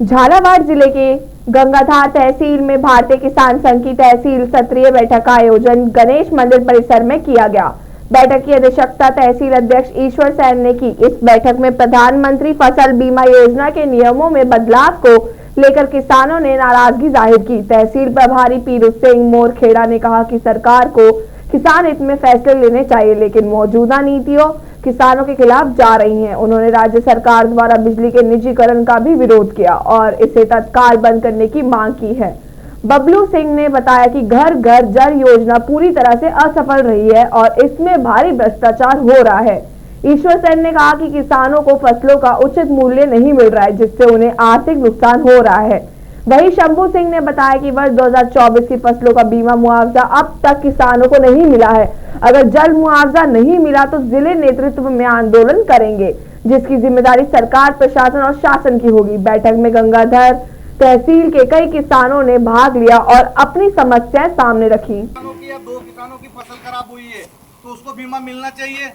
झालावाड़ जिले के गंगाधार तहसील में भारतीय किसान संघ की तहसील सत्रीय बैठक का आयोजन गणेश मंदिर परिसर में किया गया। बैठक की अध्यक्षता तहसील अध्यक्ष ईश्वर सैन ने की। इस बैठक में प्रधानमंत्री फसल बीमा योजना के नियमों में बदलाव को लेकर किसानों ने नाराजगी जाहिर की। तहसील प्रभारी पीरू सिंह मोरखेड़ा ने कहा कि सरकार को किसान हित में फैसले लेने चाहिए, लेकिन मौजूदा नीतियों किसानों के खिलाफ जा रही हैं। उन्होंने राज्य सरकार द्वारा बिजली के निजीकरण का भी विरोध किया और इसे तत्काल बंद करने की मांग की है। बबलू सिंह ने बताया कि घर घर जल योजना पूरी तरह से असफल रही है और इसमें भारी भ्रष्टाचार हो रहा है। ईश्वर सैन ने कहा कि किसानों को फसलों का उचित मूल्य नहीं मिल रहा है, जिससे उन्हें आर्थिक नुकसान हो रहा है। वहीं शंभू सिंह ने बताया कि वर्ष 2024 की फसलों का बीमा मुआवजा अब तक किसानों को नहीं मिला है। अगर जल्द मुआवजा नहीं मिला तो जिले नेतृत्व में आंदोलन करेंगे, जिसकी जिम्मेदारी सरकार, प्रशासन और शासन की होगी। बैठक में गंगाधर तहसील के कई किसानों ने भाग लिया और अपनी समस्याएं सामने रखी। दो किसानों की फसल खराब हुई है तो उसको बीमा मिलना चाहिए।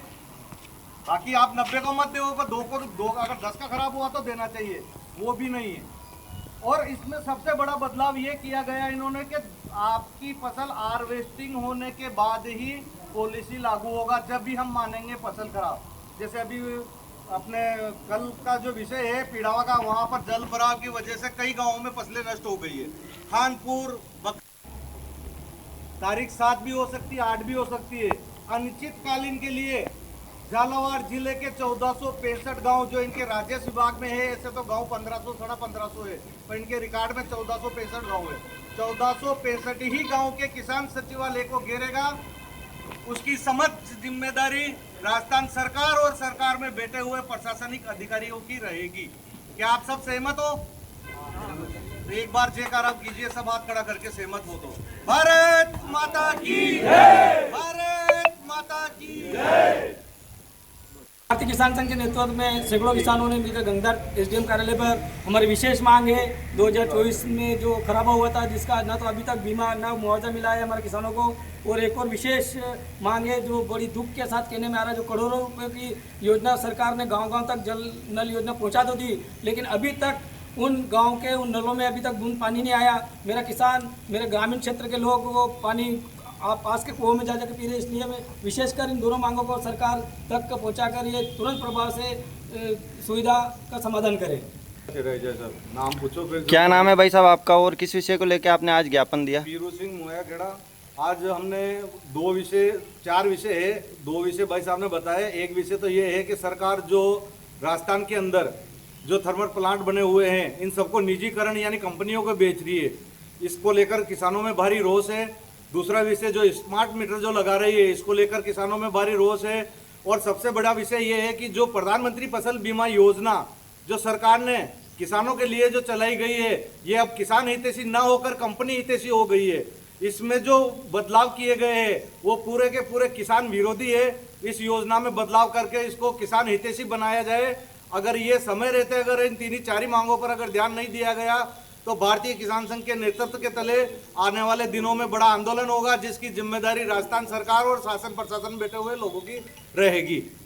बाकी आप 90 को मत दो, दो अगर 10 का खराब हुआ तो देना चाहिए, वो भी नहीं है। और इसमें सबसे बड़ा बदलाव ये किया गया इन्होंने कि आपकी फसल हार्वेस्टिंग होने के बाद ही पॉलिसी लागू होगा, जब भी हम मानेंगे फसल खराब। जैसे अभी अपने कल का जो विषय है पीड़ावा का, वहाँ पर जल भराव की वजह से कई गांवों में फसलें नष्ट हो गई है। खानपुर तारीख 7 भी हो सकती है, 8 भी हो सकती है। अनिश्चितकालीन के लिए झालावाड़ जिले के 1465 गांव जो इनके राजस्व विभाग में है, ऐसे तो गांव 1500 साढ़े 1500 है, पर इनके रिकॉर्ड में 1465 गांव है। 1465 ही गांव के किसान सचिवालय को घेरेगा। उसकी समस्त जिम्मेदारी राजस्थान सरकार और सरकार में बैठे हुए प्रशासनिक अधिकारियों की रहेगी। क्या आप सब सहमत हो? तो एक बार जयकारा कीजिए, सब हाथ खड़ा करके सहमत हो तो। भारत माता की जय! भारत माता की जय! भारतीय किसान संघ के नेतृत्व में सैकड़ों किसानों ने मिलकर गंगाधार एसडीएम कार्यालय पर हमारी विशेष मांग है। 2024 में जो खराबा हुआ था, जिसका न तो अभी तक बीमा न मुआवजा मिला है हमारे किसानों को, और एक और विशेष मांग है जो बड़ी दुख के साथ कहने में आ रहा है, जो करोड़ों रुपए की योजना सरकार ने गांव-गांव तक जल नल योजना पहुंचा तो दी, लेकिन अभी तक उन गाँव के उन नलों में अभी तक बूंद पानी नहीं आया। मेरा किसान, मेरे ग्रामीण क्षेत्र के लोग वो पानी आप पास के कुओं में जा जाकर पी रहे। इसलिए मैं विशेषकर इन दोनों मांगों को सरकार तक पहुंचाकर ये तुरंत प्रभाव से सुविधा का समाधान करे। नाम पूछो फिर। क्या नाम है भाई साहब आपका और किस विषय को लेकर आपने आज ज्ञापन दिया? पीरू सिंह मोयाखेड़ा। आज हमने 4 विषय है, 2 विषय भाई साहब ने बताए। एक विषय तो ये है कि सरकार जो राजस्थान के अंदर जो थर्मल प्लांट बने हुए हैं, इन सबको निजीकरण यानी कंपनियों को बेच रही है। इसको लेकर किसानों में भारी रोष है। दूसरा विषय जो स्मार्ट मीटर जो लगा रही है, इसको लेकर किसानों में भारी रोष है। और सबसे बड़ा विषय ये है कि जो प्रधानमंत्री फसल बीमा योजना जो सरकार ने किसानों के लिए जो चलाई गई है, ये अब किसान हितैषी ना होकर कंपनी हितैषी हो गई है। इसमें जो बदलाव किए गए हैं वो पूरे के पूरे किसान विरोधी है। इस योजना में बदलाव करके इसको किसान हितैषी बनाया जाए। अगर ये समय रहते अगर इन 3-4 मांगों पर अगर ध्यान नहीं दिया गया तो भारतीय किसान संघ के नेतृत्व के तले आने वाले दिनों में बड़ा आंदोलन होगा, जिसकी जिम्मेदारी राजस्थान सरकार और शासन प्रशासन बैठे हुए लोगों की रहेगी।